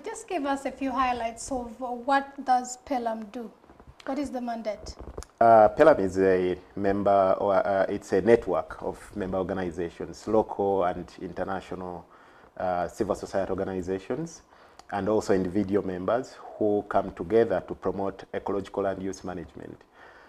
Just give us a few highlights of what does PELAM do? What is the mandate? PELAM is a member, or it's a network of member organizations, local and international civil society organizations, and also individual members who come together to promote ecological land use management.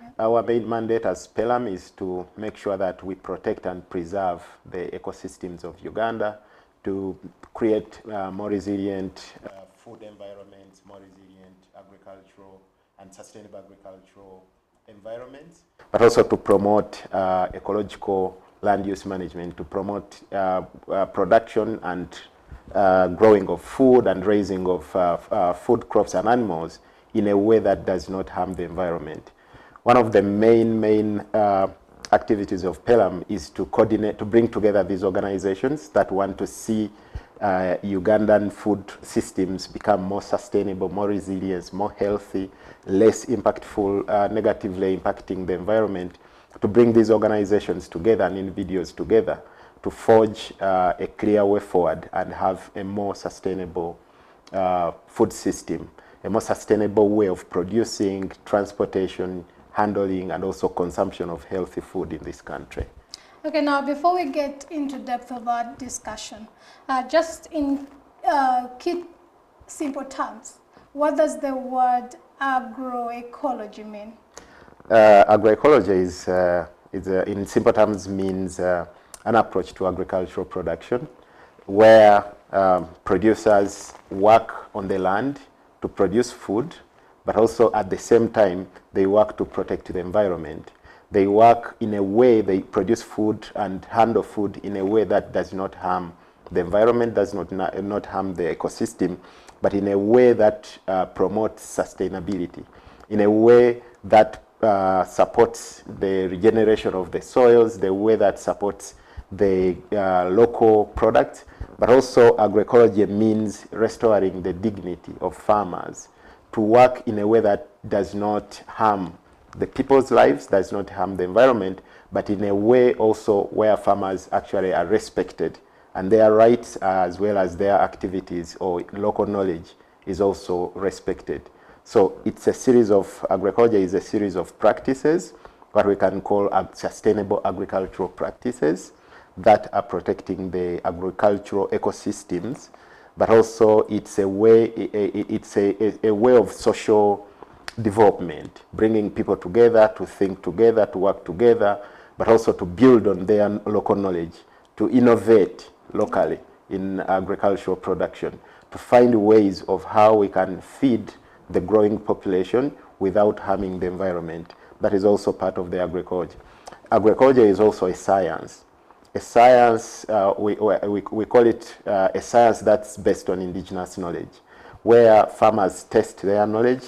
Yeah. Our main mandate as PELAM is to make sure that we protect and preserve the ecosystems of Uganda, to create more resilient food environments, more resilient agricultural and sustainable agricultural environments, but also to promote ecological land use management, to promote production and growing of food and raising of food crops and animals in a way that does not harm the environment. One of the main activities of PELAM is to coordinate, to bring together these organizations that want to see Ugandan food systems become more sustainable, more resilient, more healthy, less impactful, negatively impacting the environment, to bring these organizations together and individuals together to forge a clear way forward and have a more sustainable food system, a more sustainable way of producing, transportation, handling, and also consumption of healthy food in this country. Okay, now before we get into depth of our discussion, just in key simple terms, what does the word agroecology mean? Agroecology is in simple terms means an approach to agricultural production where producers work on the land to produce food, but also at the same time they work to protect the environment. They work in a way, they produce food and handle food in a way that does not harm the environment, does not harm the ecosystem, but in a way that promotes sustainability, in a way that supports the regeneration of the soils, the way that supports the local products, but also agroecology means restoring the dignity of farmers to work in a way that does not harm the people's lives, does not harm the environment, but in a way also where farmers actually are respected and their rights as well as their activities or local knowledge is also respected. So it's a series of, agroecology is a series of practices, what we can call sustainable agricultural practices that are protecting the agricultural ecosystems, but also it's a way, it's a way of social development, bringing people together, to think together, to work together, but also to build on their local knowledge, to innovate locally in agricultural production, to find ways of how we can feed the growing population without harming the environment. That is also part of the agroecology. Agroecology is also a science. A science, we call it a science that's based on indigenous knowledge, where farmers test their knowledge.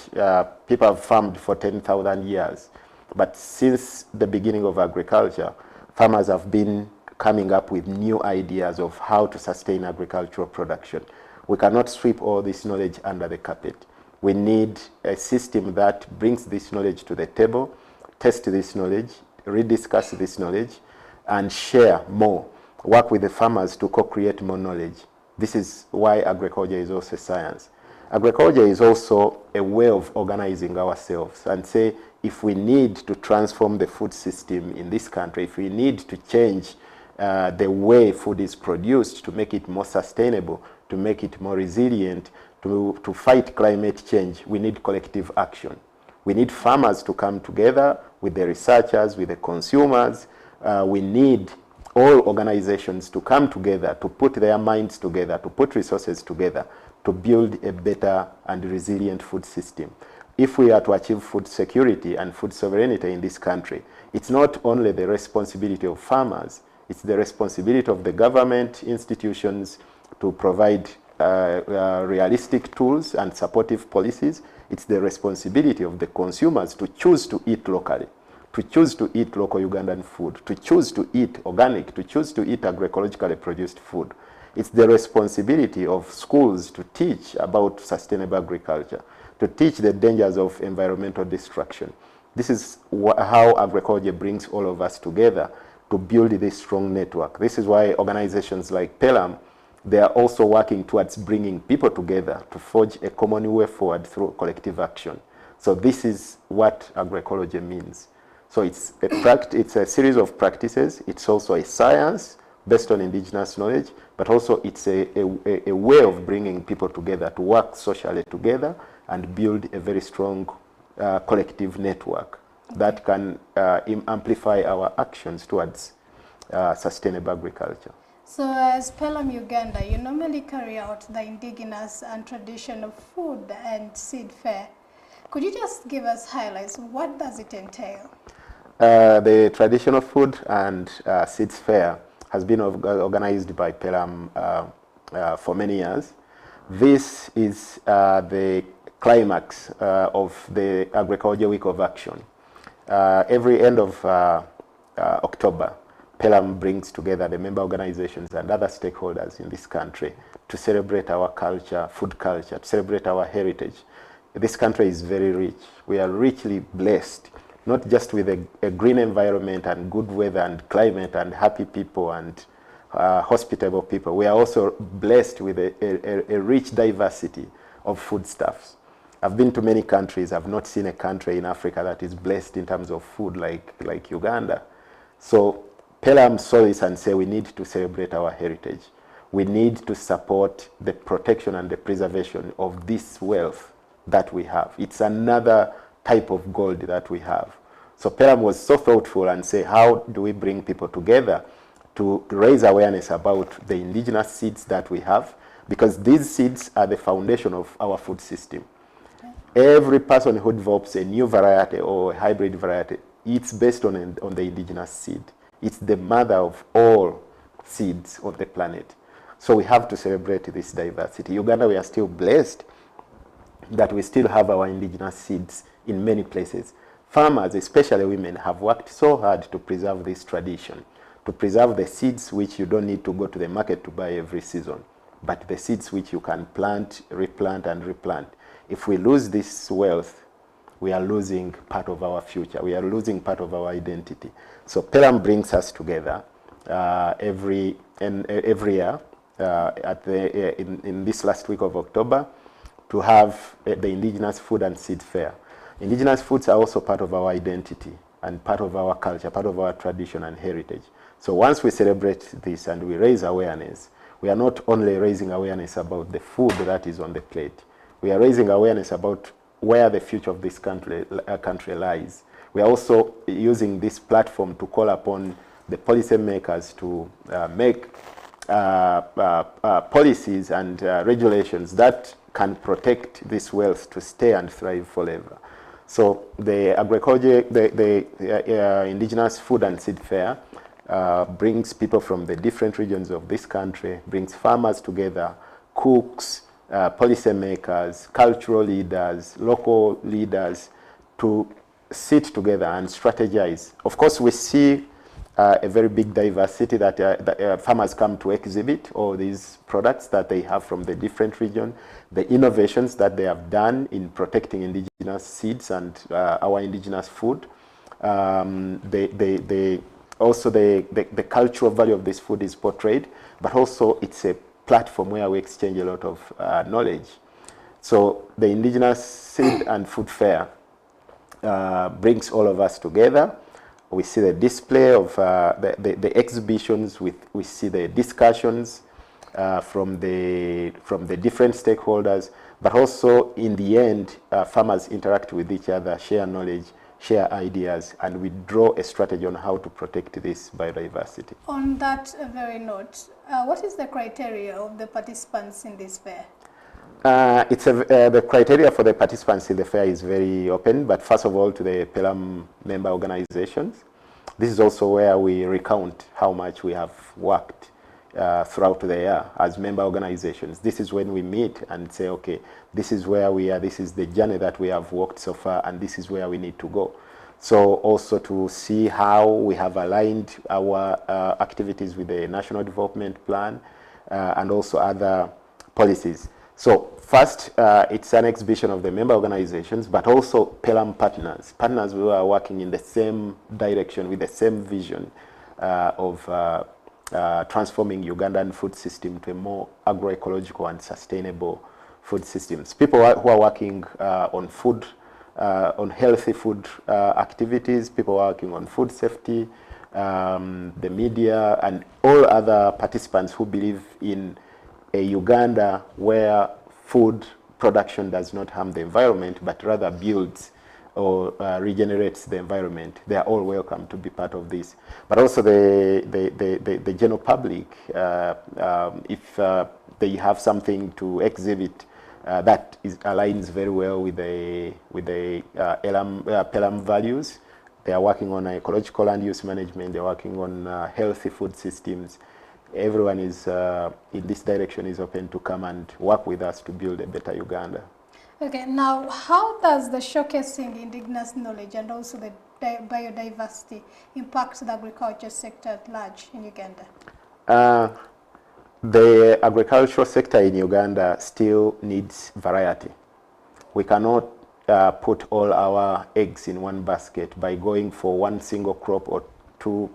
People have farmed for 10,000 years. But since the beginning of agriculture, farmers have been coming up with new ideas of how to sustain agricultural production. We cannot sweep all this knowledge under the carpet. We need a system that brings this knowledge to the table, test this knowledge, rediscuss this knowledge, and share more, work with the farmers to co-create more knowledge. This is why agroecology is also science. Agroecology is also a way of organizing ourselves and say, if we need to transform the food system in this country, if we need to change the way food is produced to make it more sustainable, to make it more resilient, to fight climate change, we need collective action. We need farmers to come together with the researchers, with the consumers. We need all organizations to come together, to put their minds together, to put resources together, to build a better and resilient food system. If we are to achieve food security and food sovereignty in this country, it's not only the responsibility of farmers, it's the responsibility of the government institutions to provide realistic tools and supportive policies. It's the responsibility of the consumers to choose to eat locally, to choose to eat local Ugandan food, to choose to eat organic, to choose to eat agroecologically produced food. It's the responsibility of schools to teach about sustainable agriculture, to teach the dangers of environmental destruction. This is how agroecology brings all of us together to build this strong network. This is why organizations like PELAM they are also working towards bringing people together to forge a common way forward through collective action. So this is what agroecology means. So it's a series of practices. It's also a science based on indigenous knowledge, but also it's a way of bringing people together to work socially together and build a very strong collective network that can amplify our actions towards sustainable agriculture. So as Pelham Uganda, you normally carry out the indigenous and traditional food and seed fair. Could you just give us highlights? What does it entail? The traditional food and seeds fair has been organized by Pelham for many years. This is the climax of the Agriculture Week of Action. Every end of October, Pelham brings together the member organizations and other stakeholders in this country to celebrate our culture, food culture, to celebrate our heritage. This country is very rich. We are richly blessed, not just with a green environment and good weather and climate and happy people and hospitable people. We are also blessed with a rich diversity of foodstuffs. I've been to many countries. I've not seen a country in Africa that is blessed in terms of food like Uganda. So Pelham saw this and said we need to celebrate our heritage. We need to support the protection and the preservation of this wealth that we have. It's another type of gold that we have. So Pelham was so thoughtful and say, how do we bring people together to raise awareness about the indigenous seeds that we have? Because these seeds are the foundation of our food system. Every person who develops a new variety or a hybrid variety, it's based on the indigenous seed. It's the mother of all seeds on the planet. So we have to celebrate this diversity. Uganda, we are still blessed that we still have our indigenous seeds in many places. Farmers, especially women, have worked so hard to preserve this tradition, to preserve the seeds which you don't need to go to the market to buy every season, but the seeds which you can plant, replant, and replant. If we lose this wealth, we are losing part of our future. We are losing part of our identity. So Pelham brings us together every year in this last week of October to have the Indigenous Food and Seed Fair. Indigenous foods are also part of our identity and part of our culture, part of our tradition and heritage. So once we celebrate this and we raise awareness, we are not only raising awareness about the food that is on the plate, we are raising awareness about where the future of this country lies. We are also using this platform to call upon the policymakers to make policies and regulations that can protect this wealth to stay and thrive forever. So the agroecology, the Indigenous Food and Seed Fair brings people from the different regions of this country, brings farmers together, cooks, policymakers, cultural leaders, local leaders to sit together and strategize. Of course, we see a very big diversity that farmers come to exhibit all these products that they have from the different regions, the innovations that they have done in protecting indigenous seeds and our indigenous food. Also the cultural value of this food is portrayed, but also it's a platform where we exchange a lot of knowledge. So the Indigenous Seed and Food Fair brings all of us together. We see the display of the exhibitions, we see the discussions from the different stakeholders, but also in the end, farmers interact with each other, share knowledge, share ideas, and we draw a strategy on how to protect this biodiversity. On that very note, what is the criteria of the participants in this fair? The criteria for the participants in the fair is very open, but first of all to the Pelham member organizations. This is also where we recount how much we have worked throughout the year as member organizations. This is when we meet and say, okay, this is where we are, this is the journey that we have walked so far, and this is where we need to go. So also to see how we have aligned our activities with the National Development Plan and also other policies. So first, it's an exhibition of the member organizations, but also Pelham partners who are working in the same direction with the same vision of transforming Ugandan food system to a more agroecological and sustainable food systems. People who are working on food, on healthy food activities, people working on food safety, the media, and all other participants who believe in a Uganda where food production does not harm the environment, but rather builds or regenerates the environment. They are all welcome to be part of this. But also the general public, if they have something to exhibit that aligns very well with the PELAM values. They are working on ecological land use management. They're working on healthy food systems. Everyone is in this direction is open to come and work with us to build a better Uganda. Okay, now how does the showcasing indigenous knowledge and also the biodiversity impact the agriculture sector at large in Uganda? The agricultural sector in Uganda still needs variety. We cannot put all our eggs in one basket by going for one single crop or two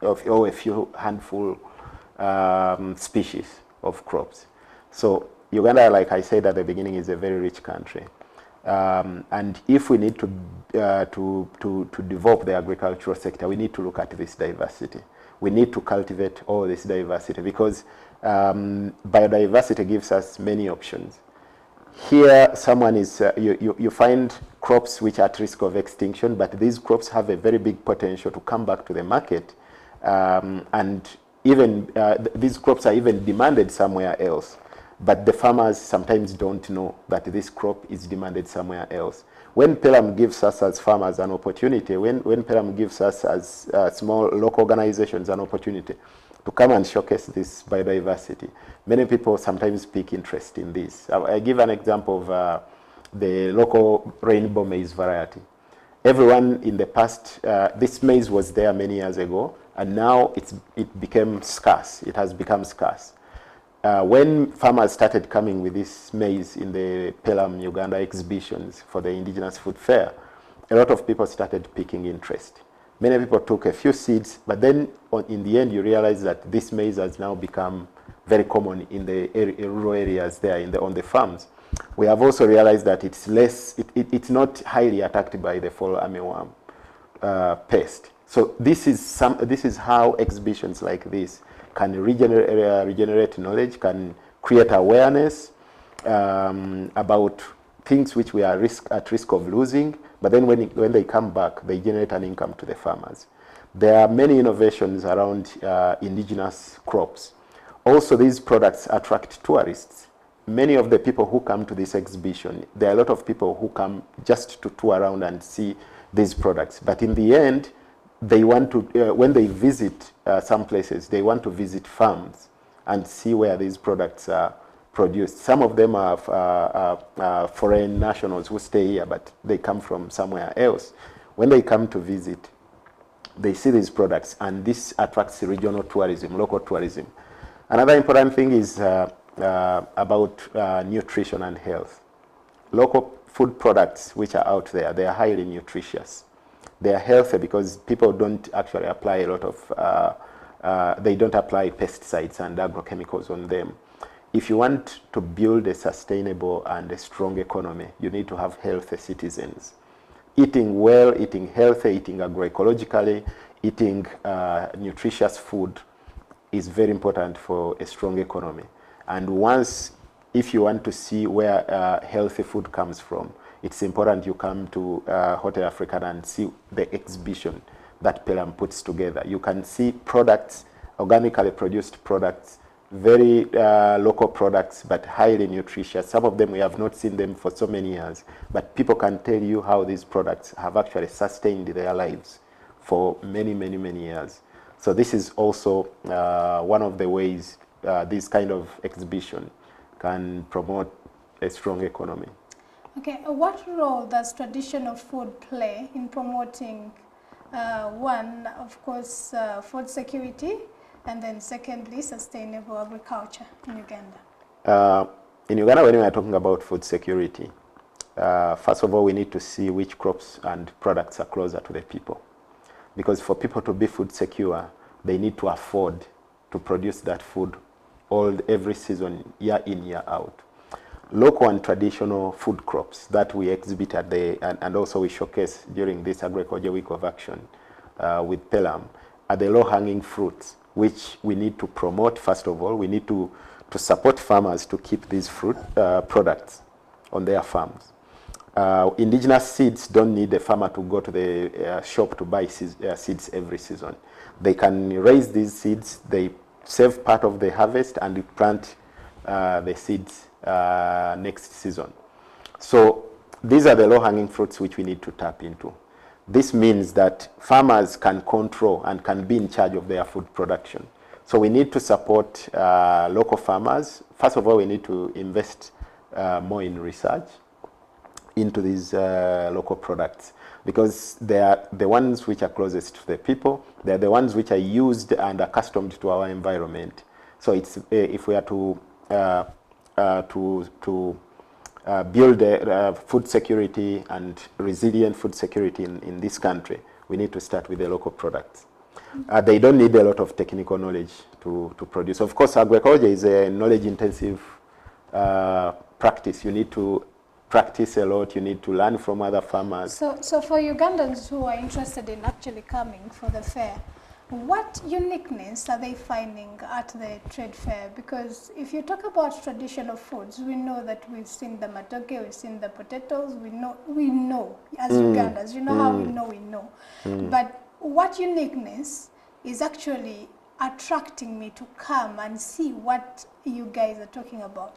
or a few handful species of crops. So Uganda, like I said at the beginning, is a very rich country. And if we need to develop the agricultural sector, we need to look at this diversity. We need to cultivate all this diversity because biodiversity gives us many options. Here, someone is, you find crops which are at risk of extinction, but these crops have a very big potential to come back to the market. And even these crops are even demanded somewhere else. But the farmers sometimes don't know that this crop is demanded somewhere else. When PELAM gives us as farmers an opportunity, when PELAM gives us as small local organizations an opportunity to come and showcase this biodiversity, many people sometimes pick interest in this. I give an example of the local rainbow maize variety. Everyone in the past, this maize was there many years ago, and now it became scarce. It has become scarce. When farmers started coming with this maize in the PELAM Uganda exhibitions for the Indigenous Food Fair, a lot of people started picking interest. Many people took a few seeds, but then in the end you realize that this maize has now become very common in the rural areas there on the farms. We have also realized that it's not highly attacked by the fall armyworm pest. So this is how exhibitions like this can regenerate knowledge, can create awareness about things which we are at risk of losing, but then when they come back, they generate an income to the farmers. There are many innovations around indigenous crops. Also, these products attract tourists. Many of the people who come to this exhibition, there are a lot of people who come just to tour around and see these products. But in the end, they want to, when they visit some places, they want to visit farms and see where these products are produced. Some of them are foreign nationals who stay here, but they come from somewhere else. When they come to visit, they see these products, and this attracts regional tourism, local tourism. Another important thing is about nutrition and health. Local food products which are out there, they are highly nutritious. They are healthy because people don't actually apply a lot of, they don't apply pesticides and agrochemicals on them. If you want to build a sustainable and a strong economy, you need to have healthy citizens. Eating well, eating healthy, eating agroecologically, eating nutritious food is very important for a strong economy. And if you want to see where healthy food comes from, it's important you come to Hotel African and see the exhibition that PELAM puts together. You can see products, organically produced products, very local products, but highly nutritious. Some of them, we have not seen them for so many years, but people can tell you how these products have actually sustained their lives for many, many, many years. So this is also one of the ways this kind of exhibition can promote a strong economy. Okay, what role does traditional food play in promoting, one, of course, food security, and then secondly, sustainable agriculture in Uganda? In Uganda, when we are talking about food security, first of all, we need to see which crops and products are closer to the people. Because for people to be food secure, they need to afford to produce that food every season, year in, year out. Local and traditional food crops that we exhibit at and also we showcase during this Agriculture Week of Action with Pelham are the low-hanging fruits, which we need to promote. First of all, we need to support farmers to keep these fruit products on their farms. Indigenous seeds don't need the farmer to go to the shop to buy seeds every season. They can raise these seeds, they save part of the harvest and plant the seeds next season. So these are the low-hanging fruits which we need to tap into. This means that farmers can control and can be in charge of their food production. So we need to support local farmers. First of all, we need to invest more in research into these local products, because they are the ones which are closest to the people. They're the ones which are used and accustomed to our environment. So it's if we are to build food security and resilient food security in this country, we need to start with the local products. They don't need a lot of technical knowledge to produce. Of course, agroecology is a knowledge-intensive practice. You need to practice a lot. You need to learn from other farmers. So for Ugandans who are interested in actually coming for the fair, what uniqueness are they finding at the trade fair? Because if you talk about traditional foods, we know that we've seen the matoke, we've seen the potatoes, we know as Ugandans, you know how we know. But what uniqueness is actually attracting me to come and see what you guys are talking about?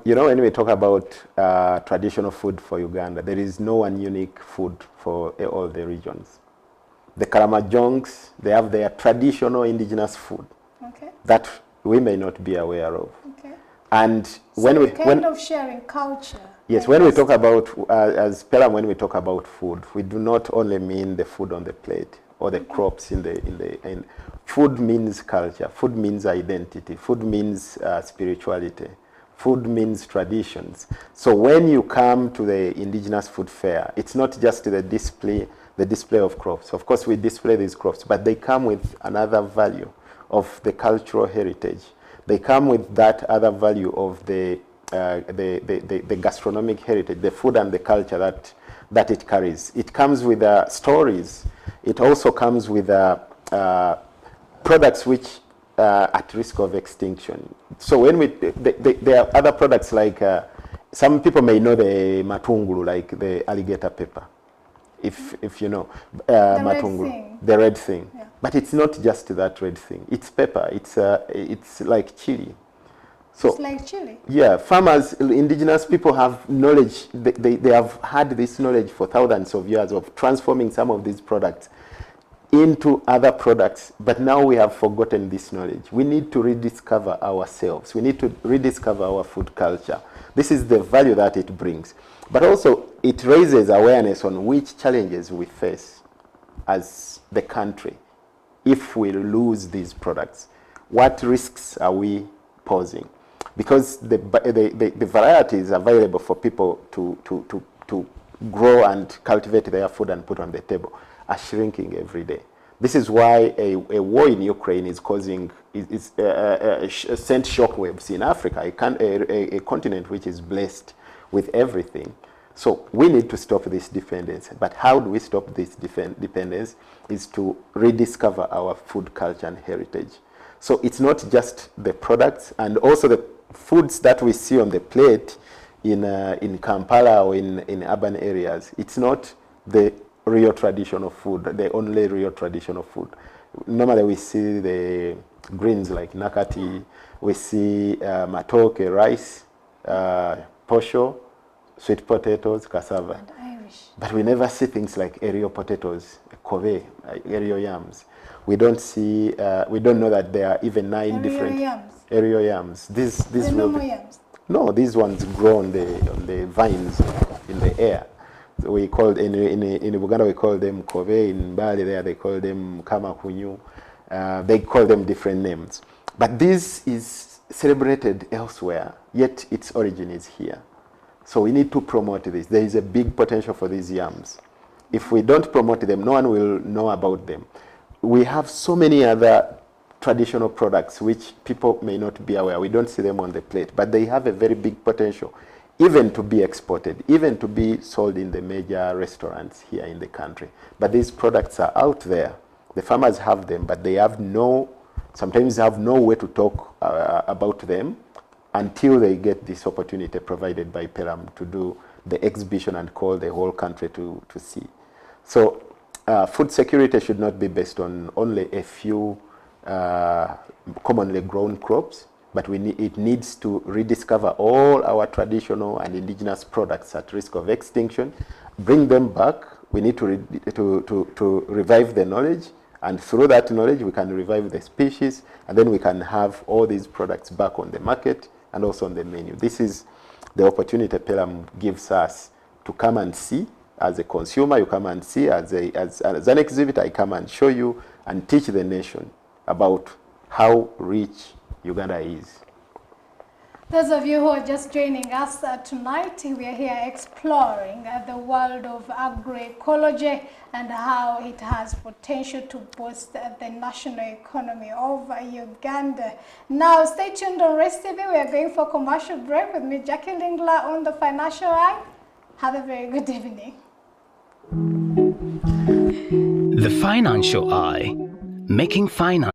You know, when we talk about traditional food for Uganda, there is no one unique food for all the regions. The Kalamajongs, they have their traditional indigenous food that we may not be aware of. And so when we kind of sharing culture. Yes, when we talk about, as Pelham, when we talk about food, we do not only mean the food on the plate or the crops in food means culture, food means identity, food means spirituality, food means traditions. So when you come to the indigenous food fair, it's not just the display of crops. Of course, we display these crops, but they come with another value of the cultural heritage. They come with that other value of the gastronomic heritage, the food and the culture that it carries. It comes with stories. It also comes with products which are at risk of extinction. So when there are other products like, some people may know the matungulu, like the alligator pepper. If you know, matungulu, the red thing. Yeah. But it's not just that red thing. It's pepper. It's like chili. So, it's like chili? Yeah, farmers, indigenous people have knowledge. They have had this knowledge for thousands of years of transforming some of these products into other products. But now we have forgotten this knowledge. We need to rediscover ourselves. We need to rediscover our food culture. This is the value that it brings. But also, it raises awareness on which challenges we face as the country if we lose these products. What risks are we posing? Because the varieties available for people to grow and cultivate their food and put on the table are shrinking every day. This is why a war in Ukraine is causing, sent shockwaves in Africa, a continent which is blessed with everything. So we need to stop this dependence. But how do we stop this dependence? Is to rediscover our food culture and heritage. So it's not just the products and also the foods that we see on the plate in Kampala or in urban areas. It's not the real traditional food, the only real traditional food. Normally we see the greens like nakati, we see matoke, rice, posho, sweet potatoes, cassava. And Irish. But we never see things like aerial potatoes, kobe, aerial yams. We don't see, we don't know that there are even 9 different aerial yams. These normal yams? No, these ones grow on the vines in the air. So we call in Uganda we call them kobe. In Bali there they call them kamakunyu. They call them different names. But this is celebrated elsewhere, yet its origin is here. So we need to promote this. There is a big potential for these yams. If we don't promote them, no one will know about them. We have so many other traditional products which people may not be aware. We don't see them on the plate, but they have a very big potential even to be exported, even to be sold in the major restaurants here in the country. But these products are out there. The farmers have them, but they have sometimes have no way to talk about them until they get this opportunity provided by Peram to do the exhibition and call the whole country to see. So food security should not be based on only a few commonly grown crops, but it needs to rediscover all our traditional and indigenous products at risk of extinction, bring them back. We need to revive the knowledge, and through that knowledge we can revive the species, and then we can have all these products back on the market and also on the menu. This is the opportunity Pelam gives us to come and see. As a consumer, you come and see. As an exhibitor, I come and show you and teach the nation about how rich Uganda is. Those of you who are just joining us tonight, we are here exploring the world of agroecology and how it has potential to boost the national economy of Uganda. Now, stay tuned on Race TV. We are going for a commercial break with me, Jackie Lingla, on the Financial Eye. Have a very good evening. The Financial Eye, making finance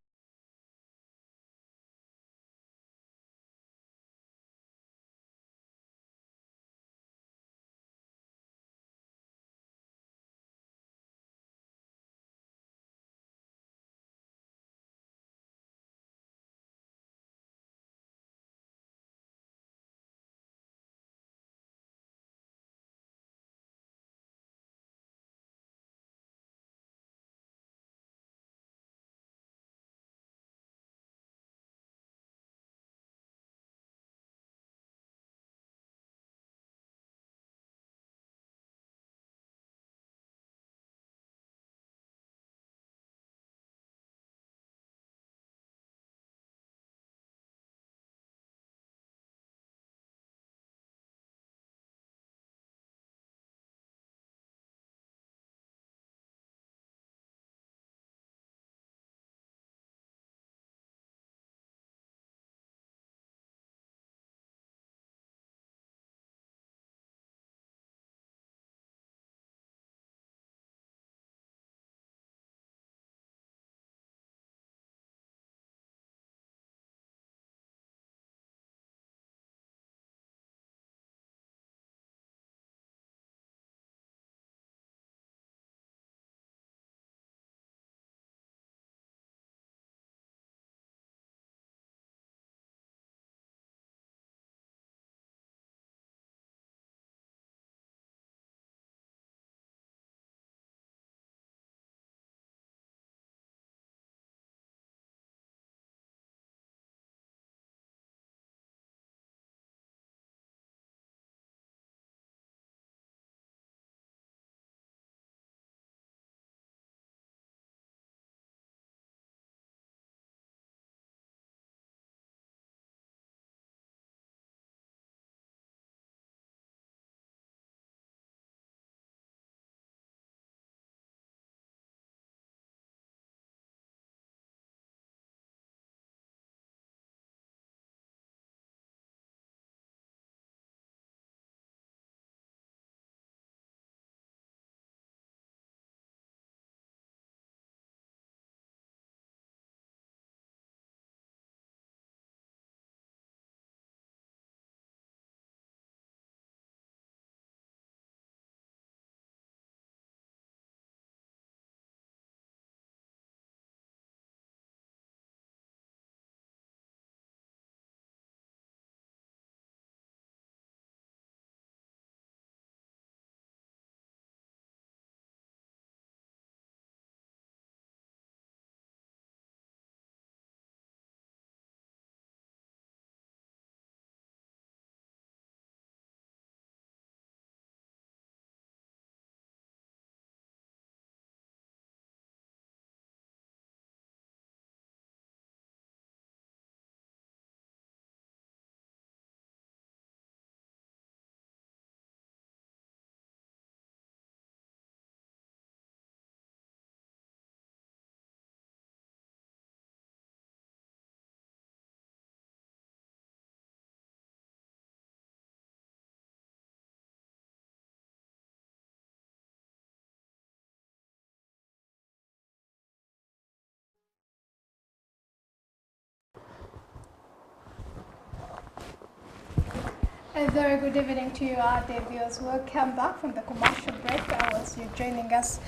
A very good evening to you, our dear viewers. Welcome back from the commercial break. As you're joining us,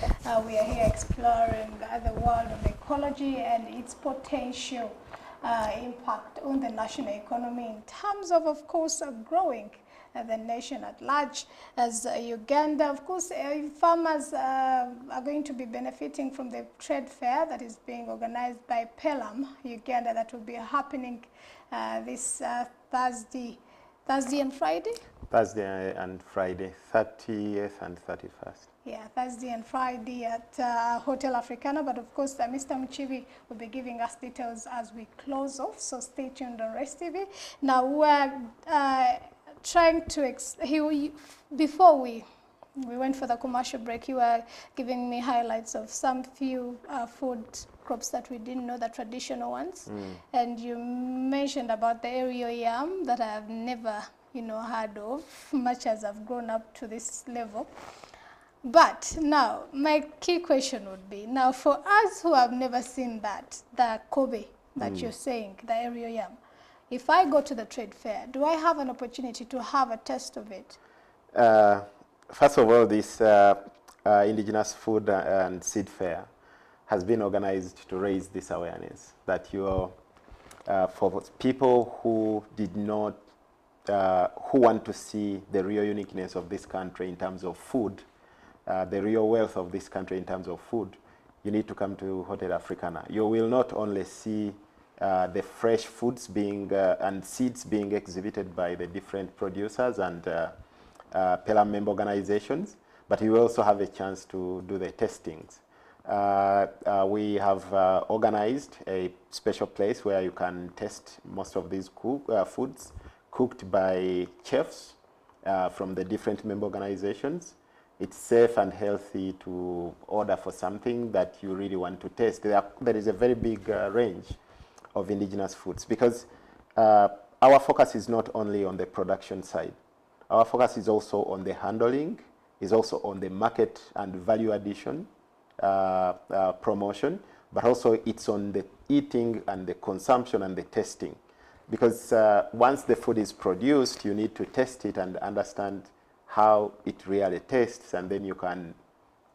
we are here exploring the world of ecology and its potential impact on the national economy in terms of course, growing the nation at large. As Uganda, of course, farmers are going to be benefiting from the trade fair that is being organized by PELAM Uganda, that will be happening this Thursday and Friday? Thursday and Friday, 30th and 31st. Yeah, Thursday and Friday at Hotel Africana. But of course, Mr. Mchivi will be giving us details as we close off. So stay tuned on Rest TV. Now, we're trying to, before we went for the commercial break, you were giving me highlights of some few food crops that we didn't know, the traditional ones. And you mentioned about the aerial yam that I have never, heard of, much as I've grown up to this level. But now, my key question would be, now for us who have never seen that, the Kobe that you're saying, the aerial yam, if I go to the trade fair, do I have an opportunity to have a taste of it? First of all, this Indigenous Food and Seed Fair has been organized to raise this awareness that for people who did not, who want to see the real uniqueness of this country in terms of food, the real wealth of this country in terms of food, you need to come to Hotel Africana. You will not only see the fresh foods being and seeds being exhibited by the different producers and PELAM member organizations, but you will also have a chance to do the testings. We have organized a special place where you can test most of these foods cooked by chefs from the different member organizations. It's safe and healthy to order for something that you really want to test. There is a very big range of indigenous foods because our focus is not only on the production side. Our focus is also on the handling, is also on the market and value addition, promotion, but also it's on the eating and the consumption and the testing. Because once the food is produced, you need to test it and understand how it really tastes, and then you can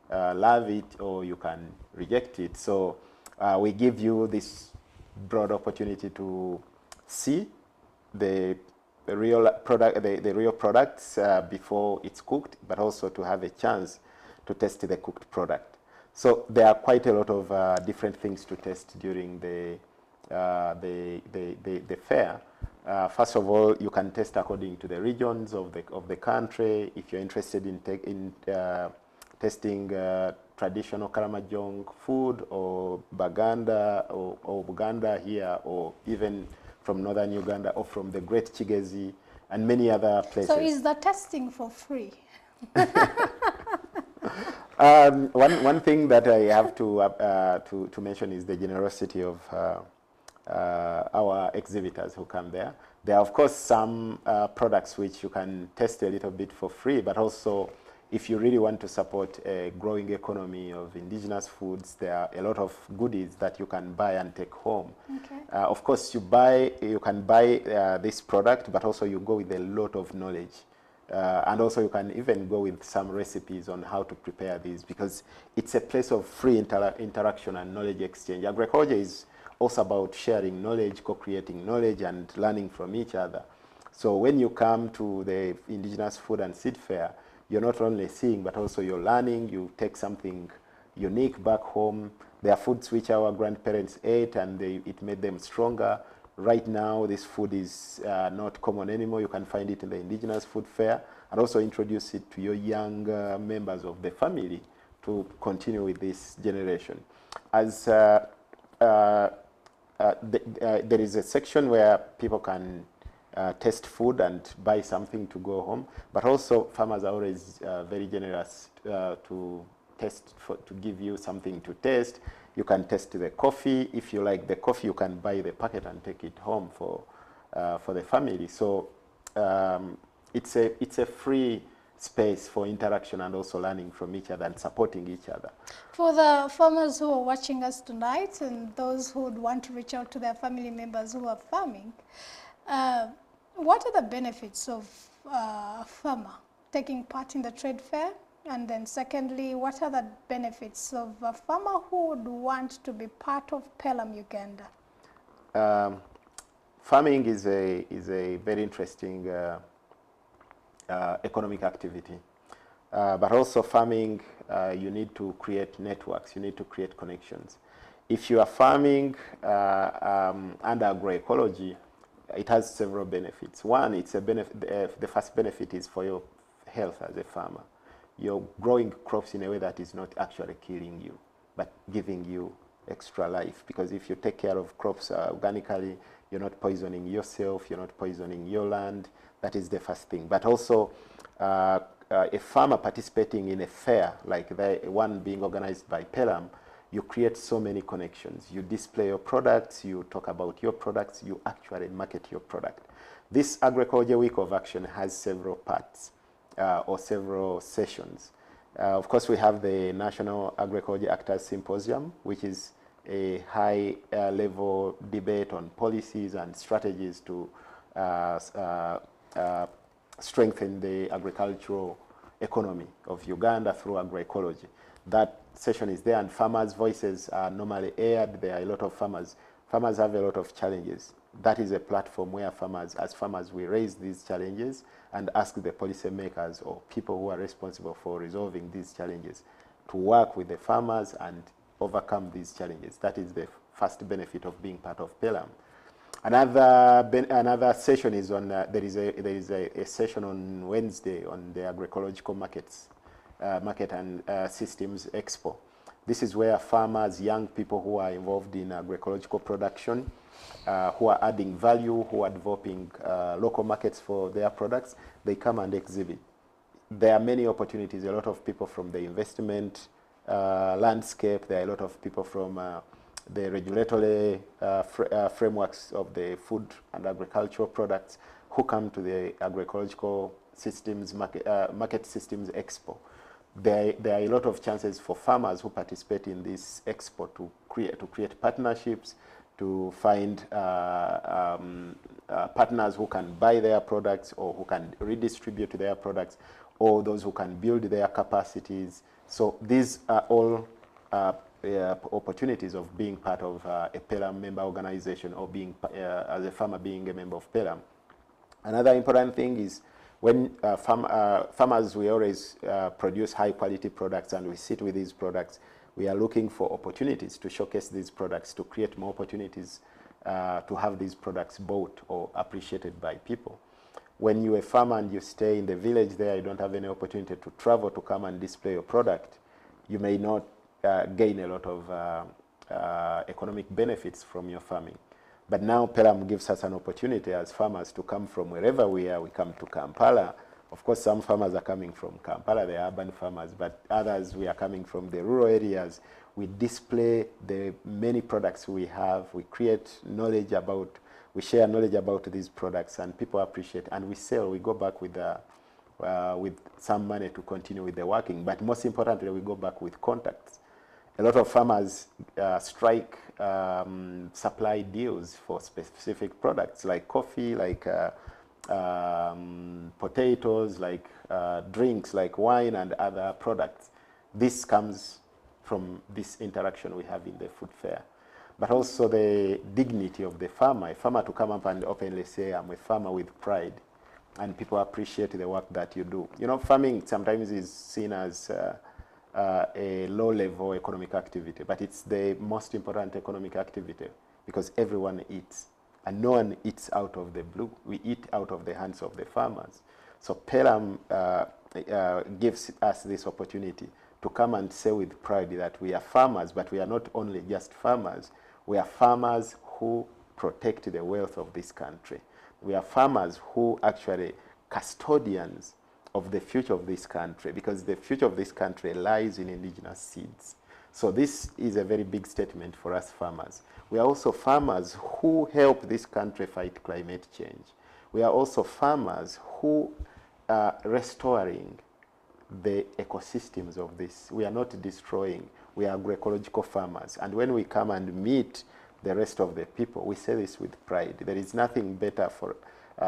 love it or you can reject it. So we give you this broad opportunity to see the real product, the real products before it's cooked, but also to have a chance to test the cooked product. So there are quite a lot of different things to test during the fair. First of all, you can test according to the regions of the country. If you're interested in testing traditional Karamajong food or Baganda or Buganda here, or even from northern Uganda or from the Great Chigezi and many other places. So is the testing for free? One thing that I have to mention is the generosity of our exhibitors who come there. There are of course some products which you can test a little bit for free, but also if you really want to support a growing economy of indigenous foods, there are a lot of goodies that you can buy and take home. Okay. Of course, you can buy this product, but also you go with a lot of knowledge. And also you can even go with some recipes on how to prepare these, because it's a place of free interaction and knowledge exchange. Agroecology is also about sharing knowledge, co-creating knowledge, and learning from each other. So when you come to the Indigenous Food and Seed Fair, you're not only seeing, but also you're learning. You take something unique back home. There are foods which our grandparents ate and it made them stronger. Right now, this food is not common anymore. You can find it in the Indigenous Food Fair, and also introduce it to your young members of the family to continue with this generation. As there is a section where people can test food and buy something to go home, but also farmers are always very generous to give you something to taste. You can test the coffee. If you like the coffee, you can buy the packet and take it home for the family. So it's a free space for interaction and also learning from each other and supporting each other. For the farmers who are watching us tonight and those who would want to reach out to their family members who are farming, what are the benefits of a farmer taking part in the trade fair? And then secondly, what are the benefits of a farmer who would want to be part of Pelham Uganda? Farming is a very interesting economic activity. But also farming, you need to create networks, you need to create connections. If you are farming under agroecology, it has several benefits. One, it's a benefit, the first benefit is for your health as a farmer. You're growing crops in a way that is not actually killing you, but giving you extra life. Because if you take care of crops organically, you're not poisoning yourself, you're not poisoning your land. That is the first thing. But also, a farmer participating in a fair, like the one being organized by Pelham, you create so many connections. You display your products, you talk about your products, you actually market your product. This Agroecology Week of Action has several parts or several sessions. Of course, we have the National Agroecology Actors Symposium, which is a high-level debate on policies and strategies to strengthen the agricultural economy of Uganda through agroecology. That session is there, and farmers' voices are normally aired. There are a lot of farmers. Farmers have a lot of challenges. That is a platform where farmers, as farmers, we raise these challenges and ask the policymakers or people who are responsible for resolving these challenges to work with the farmers and overcome these challenges. That is the first benefit of being part of Pelham. Another session is on, there is a session on Wednesday on the agroecological market and systems expo. This is where farmers, young people who are involved in agroecological production, who are adding value, who are developing local markets for their products, they come and exhibit. There are many opportunities, a lot of people from the investment landscape, there are a lot of people from the regulatory frameworks of the food and agricultural products who come to the agroecological systems market systems expo. There are a lot of chances for farmers who participate in this expo to create partnerships, to find partners who can buy their products or who can redistribute their products, or those who can build their capacities. So these are all opportunities of being part of a Pelham member organization, or being as a farmer being a member of Pelham. Another important thing is when farmers, we always produce high quality products and we sit with these products, we are looking for opportunities to showcase these products, to create more opportunities to have these products bought or appreciated by people. When you're a farmer and you stay in the village there, you don't have any opportunity to travel to come and display your product, you may not gain a lot of economic benefits from your farming. But now Pelham gives us an opportunity as farmers to come from wherever we are. We come to Kampala. Of course, some farmers are coming from Kampala, the urban farmers, but others, we are coming from the rural areas. We display the many products we have. We create knowledge about, we share knowledge about these products, and people appreciate, and we sell. We go back with some money to continue with the working. But most importantly, we go back with contacts. A lot of farmers strike supply deals for specific products like coffee, like potatoes, like drinks, like wine and other products. This comes from this interaction we have in the food fair. But also the dignity of the farmer. A farmer to come up and openly say, I'm a farmer with pride, and people appreciate the work that you do. You know, farming sometimes is seen as a low-level economic activity, but it's the most important economic activity because everyone eats, and no one eats out of the blue. We eat out of the hands of the farmers. So Pelham gives us this opportunity to come and say with pride that we are farmers, but we are not only just farmers. We are farmers who protect the wealth of this country. We are farmers who actually custodians of the future of this country, because the future of this country lies in indigenous seeds. So this is a very big statement for us farmers. We are also farmers who help this country fight climate change. We are also farmers who are restoring the ecosystems of this. We are not destroying. We are agroecological farmers. And when we come and meet the rest of the people, we say this with pride. There is nothing better for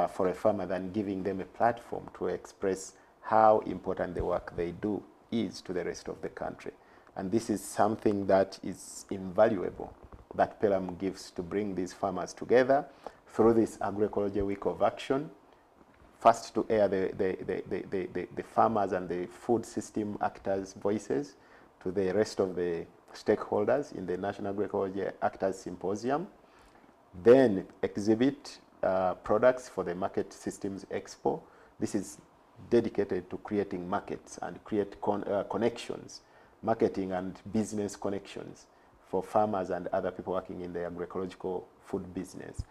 for a farmer than giving them a platform to express how important the work they do is to the rest of the country. And this is something that is invaluable that Pelham gives to bring these farmers together through this agroecology week of action. First, to air the farmers and the food system actors' voices to the rest of the stakeholders in the National Agroecology Actors Symposium. Then exhibit products for the Market Systems Expo. This is dedicated to creating markets and create connections, marketing and business connections for farmers and other people working in the agroecological food business.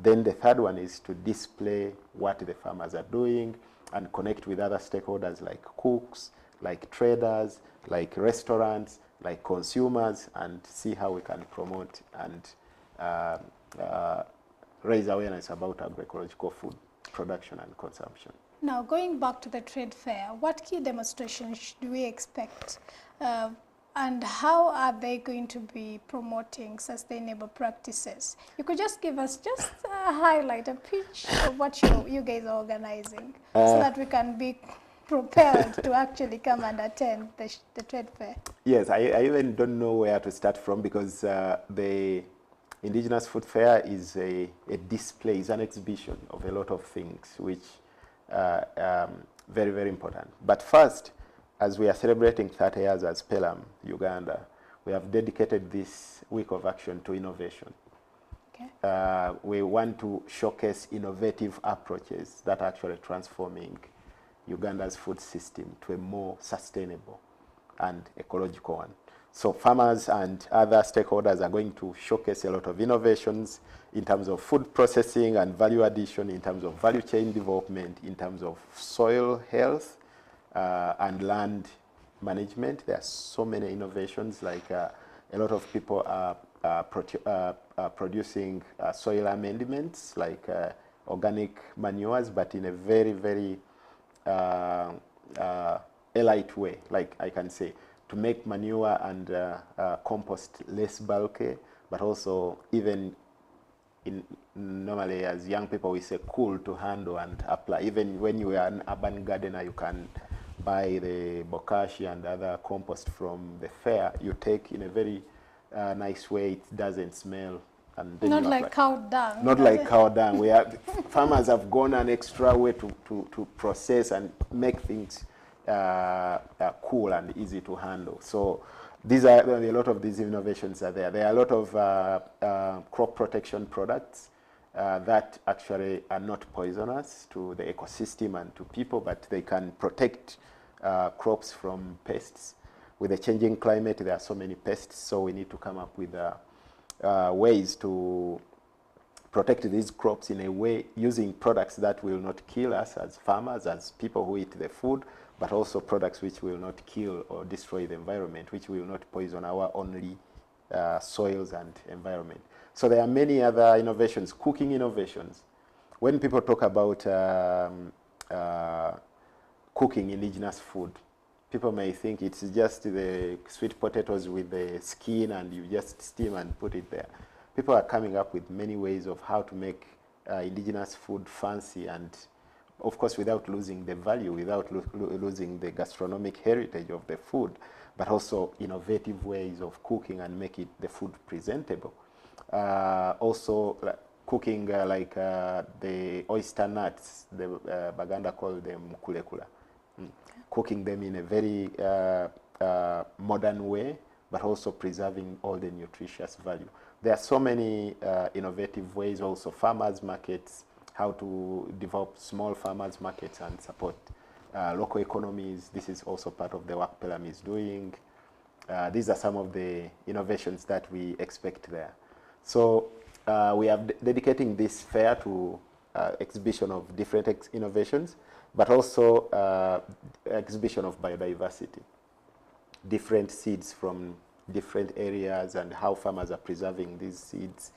Then the third one is to display what the farmers are doing and connect with other stakeholders like cooks, like traders, like restaurants, like consumers, and see how we can promote and raise awareness about agroecological food production and consumption. Now, going back to the trade fair, what key demonstrations do we expect? And how are they going to be promoting sustainable practices? You could just give us just a highlight, a pitch of what you guys are organizing so that we can be propelled to actually come and attend the trade fair. Yes, I even don't know where to start from, because the Indigenous Food Fair is a display, is an exhibition of a lot of things which are very, very important. But first, as we are celebrating 30 years as Pelham, Uganda, we have dedicated this week of action to innovation. Okay. We want to showcase innovative approaches that are actually transforming Uganda's food system to a more sustainable and ecological one. So farmers and other stakeholders are going to showcase a lot of innovations in terms of food processing and value addition, in terms of value chain development, in terms of soil health, and land management. There are so many innovations, like a lot of people are producing soil amendments, like organic manures, but in a very, very elite way, like I can say, to make manure and compost less bulky, but also even normally as young people we say cool to handle and apply. Even when you are an urban gardener, you can buy the bokashi and other compost from the fair. You take in a very nice way. It doesn't smell. And then not like cow dung. Not like cow dung. We have farmers have gone an extra way to process and make things cool and easy to handle. So these are a lot of these innovations are there. There are a lot of crop protection products that actually are not poisonous to the ecosystem and to people, but they can protect crops from pests. With the changing climate, there are so many pests, so we need to come up with ways to protect these crops in a way using products that will not kill us as farmers, as people who eat the food, but also products which will not kill or destroy the environment, which will not poison our only soils and environment. So there are many other innovations, cooking innovations. When people talk about cooking indigenous food, people may think it's just the sweet potatoes with the skin and you just steam and put it there. People are coming up with many ways of how to make indigenous food fancy, and of course without losing the value, without losing the gastronomic heritage of the food, but also innovative ways of cooking and make the food presentable. Also cooking like the oyster nuts, the Baganda call them kulekula. Cooking them in a very modern way, but also preserving all the nutritious value. There are so many innovative ways, also farmers markets, how to develop small farmers markets and support local economies. This is also part of the work Pelham is doing. These are some of the innovations that we expect there. So we are dedicating this fair to exhibition of different innovations, but also exhibition of biodiversity, different seeds from different areas and how farmers are preserving these seeds,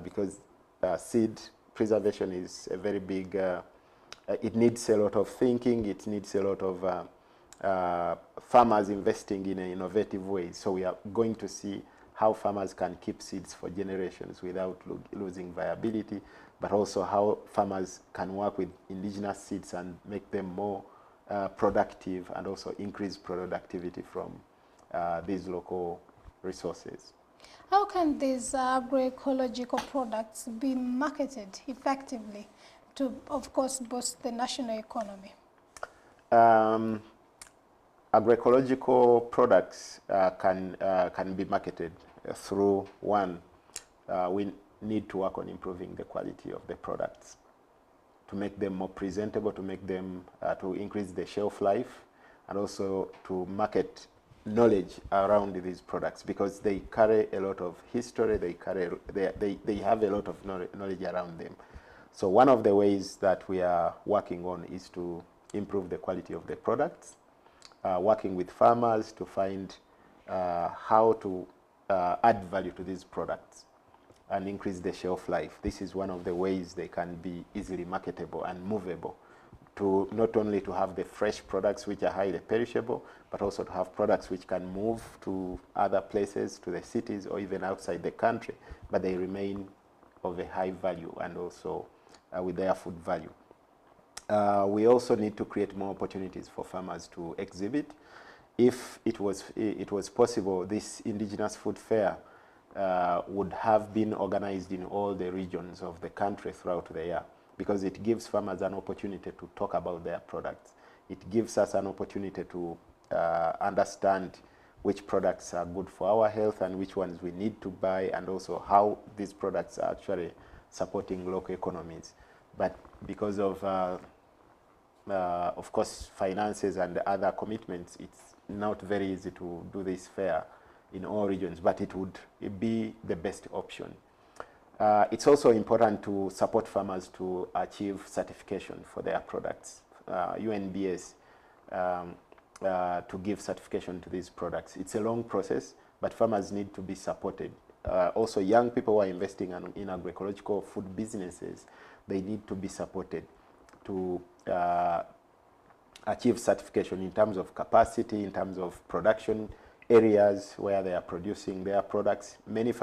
because seed preservation is a very big, it needs a lot of thinking, it needs a lot of farmers investing in innovative ways. So we are going to see how farmers can keep seeds for generations without losing viability. but also how farmers can work with indigenous seeds and make them more productive and also increase productivity from these local resources. How can these agroecological products be marketed effectively to, of course, boost the national economy? Agroecological products can be marketed through one. We need to work on improving the quality of the products to make them more presentable, to make them to increase the shelf life, and also to market knowledge around these products, because they carry a lot of history, they have a lot of knowledge around them. So one of the ways that we are working on is to improve the quality of the products, working with farmers to find how to add value to these products and increase the shelf life. This is one of the ways they can be easily marketable and movable, to not only to have the fresh products which are highly perishable, but also to have products which can move to other places, to the cities or even outside the country, but they remain of a high value and also with their food value. We also need to create more opportunities for farmers to exhibit. If it was possible, this indigenous food fair would have been organized in all the regions of the country throughout the year, because it gives farmers an opportunity to talk about their products. It gives us an opportunity to understand which products are good for our health and which ones we need to buy, and also how these products are actually supporting local economies. But because of course, finances and other commitments, it's not very easy to do this fair in all regions, but it would be the best option. It's also important to support farmers to achieve certification for their products. UNBS to give certification to these products. It's a long process, but farmers need to be supported. Also, young people who are investing in agroecological food businesses, they need to be supported to achieve certification in terms of capacity, in terms of production areas where they are producing their products. Many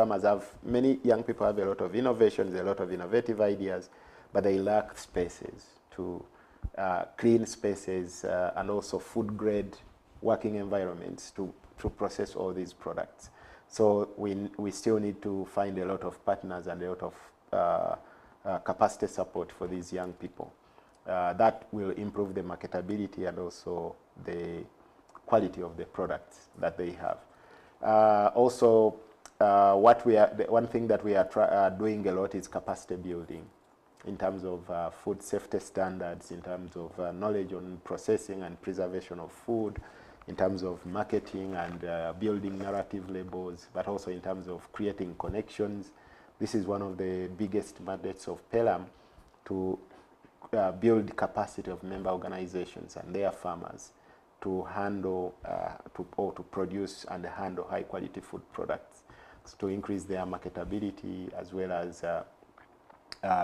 young people have a lot of innovations, a lot of innovative ideas, but they lack spaces to clean spaces and also food grade working environments to process all these products. So we still need to find a lot of partners and a lot of capacity support for these young people. That will improve the marketability and also the quality of the products that they have. Also, one thing that we are doing a lot is capacity building in terms of food safety standards, in terms of knowledge on processing and preservation of food, in terms of marketing and building narrative labels, but also in terms of creating connections. This is one of the biggest mandates of PELAM, to build capacity of member organizations and their farmers to handle, to produce and handle high quality food products, to increase their marketability as well as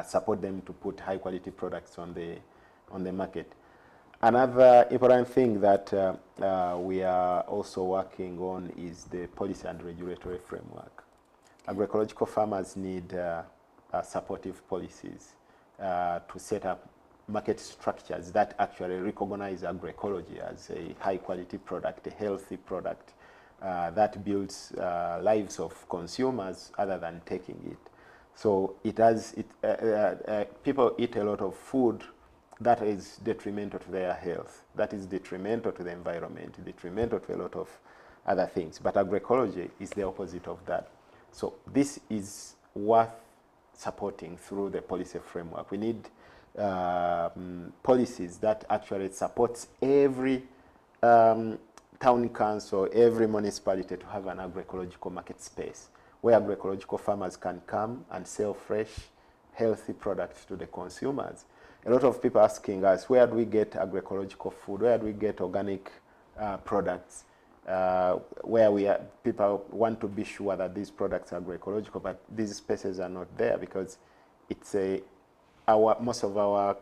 support them to put high quality products on the market. Another important thing that we are also working on is the policy and regulatory framework. Agroecological farmers need supportive policies to set up market structures that actually recognize agroecology as a high quality product, a healthy product that builds lives of consumers other than taking it. So people eat a lot of food that is detrimental to their health, that is detrimental to the environment, detrimental to a lot of other things. But agroecology is the opposite of that. So this is worth supporting through the policy framework. We need policies that actually supports every town council, every municipality to have an agroecological market space where agroecological farmers can come and sell fresh, healthy products to the consumers. A lot of people asking us, where do we get agroecological food? Where do we get organic products? Where people want to be sure that these products are agroecological, but these spaces are not there because it's most of our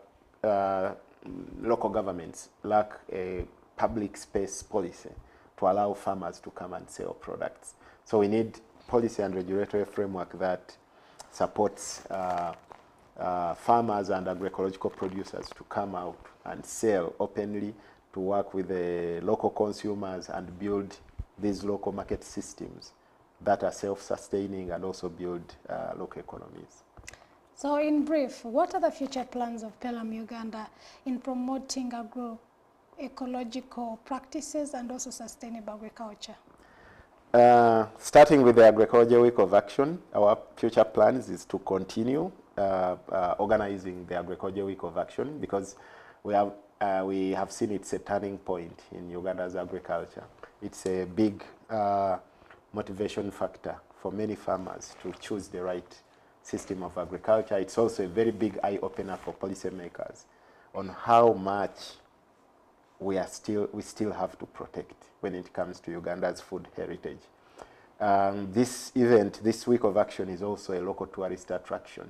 local governments lack a public space policy to allow farmers to come and sell products. So we need policy and regulatory framework that supports farmers and agroecological producers to come out and sell openly, to work with the local consumers and build these local market systems that are self-sustaining and also build local economies. So in brief, what are the future plans of PELAM Uganda in promoting agroecological practices and also sustainable agriculture? Starting with the Agroecology Week of Action, our future plans is to continue organizing the Agroecology Week of Action, because we have seen it's a turning point in Uganda's agriculture. It's a big motivation factor for many farmers to choose the right system of agriculture. It's also a very big eye-opener for policymakers on how much we still have to protect when it comes to Uganda's food heritage. This event, this week of action, is also a local tourist attraction.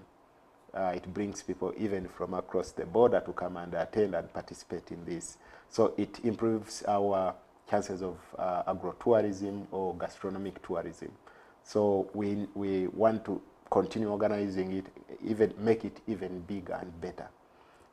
It brings people even from across the border to come and attend and participate in this. So it improves our chances of agro-tourism or gastronomic tourism. So we want to continue organizing it, even make it even bigger and better.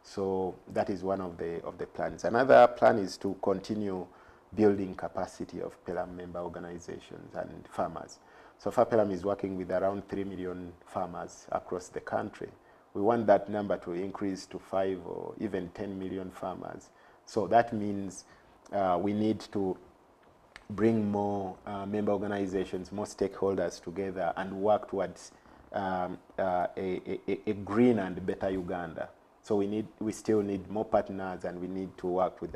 So that is one of the plans. Another plan is to continue building capacity of PELAM member organizations and farmers. So far, PELAM is working with around 3 million farmers across the country. We want that number to increase to 5 or even 10 million farmers. So that means we need to bring more member organizations, more stakeholders together and work towards a green and better Uganda. So we still need more partners, and we need to work with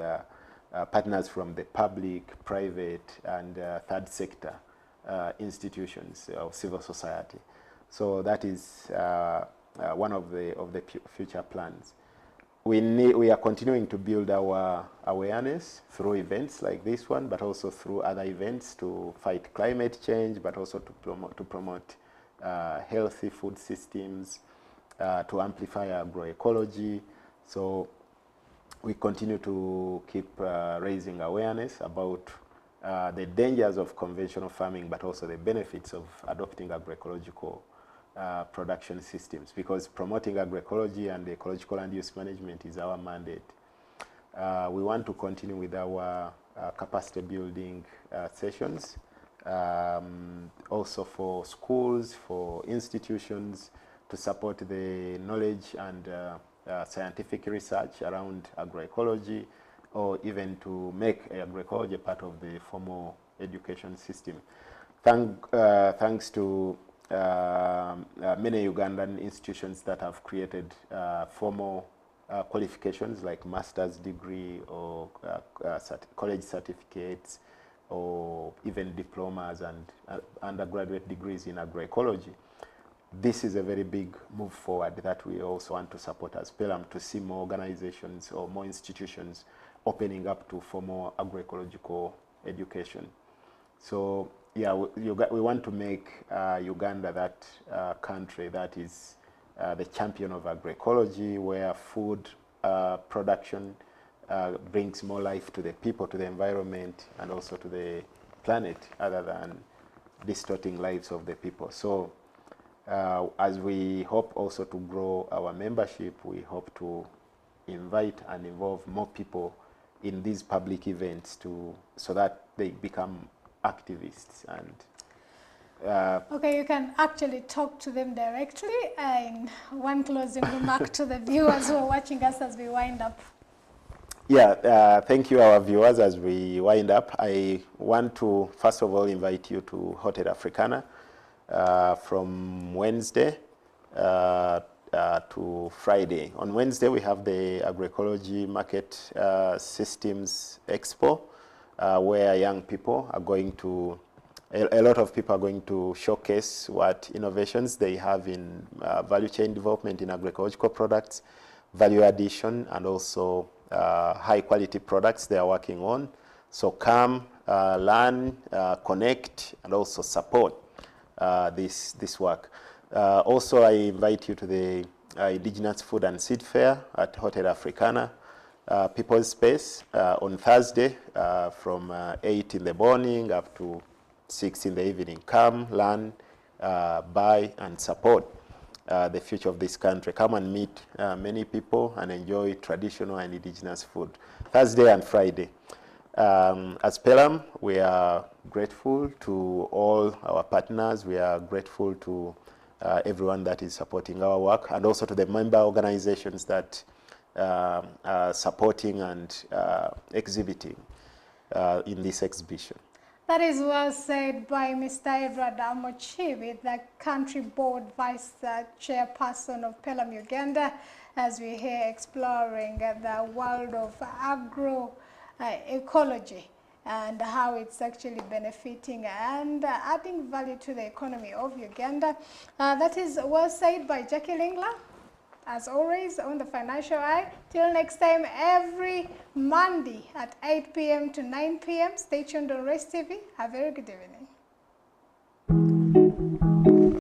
partners from the public, private, and third sector institutions of civil society. So that is one of the future plans. We are continuing to build our awareness through events like this one, but also through other events to fight climate change, but also to promote healthy food systems, to amplify agroecology. So we continue to keep raising awareness about the dangers of conventional farming, but also the benefits of adopting agroecological production systems, because promoting agroecology and ecological land use management is our mandate. We want to continue with our capacity building sessions, also for schools, for institutions, to support the knowledge and scientific research around agroecology, or even to make agroecology part of the formal education system. Thanks to many Ugandan institutions that have created formal qualifications like master's degree or college certificates, or even diplomas and undergraduate degrees in agroecology. This is a very big move forward that we also want to support as PELAM, to see more organizations or more institutions opening up to formal agroecological education. So yeah, we want to make Uganda that country that is the champion of agroecology, where food production brings more life to the people, to the environment, and also to the planet, other than distorting lives of the people. So as we hope also to grow our membership, we hope to invite and involve more people in these public events so that they become activists. And okay, you can actually talk to them directly. And one closing remark to the viewers who are watching us as we wind up. Yeah, thank you, our viewers. As we wind up, I want to first of all invite you to Hotel Africana from Wednesday to Friday. On Wednesday, we have the Agroecology Market Systems Expo, where young people are going to, a lot of people are going to showcase what innovations they have in value chain development in agroecological products, value addition, and also high quality products they are working on. So come, learn, connect, and also support this work. Also, I invite you to the Indigenous Food and Seed Fair at Hotel Africana, People's Space, on Thursday from 8 in the morning up to 6 in the evening. Come, learn, buy, and support. the future of this country. Come and meet many people and enjoy traditional and indigenous food. Thursday and Friday. As Pelham, we are grateful to all our partners. We are grateful to everyone that is supporting our work, and also to the member organizations that are supporting and exhibiting in this exhibition. That is well said by Mr. Edward Amochibi, the country board vice chairperson of Pelham, Uganda, as we here exploring the world of ecology and how it's actually benefiting and adding value to the economy of Uganda. That is well said by Jackie Lingler, as always, on the Financial Eye. Till next time, every Monday at 8 p.m. to 9 p.m. Stay tuned on Race TV. Have a very good evening.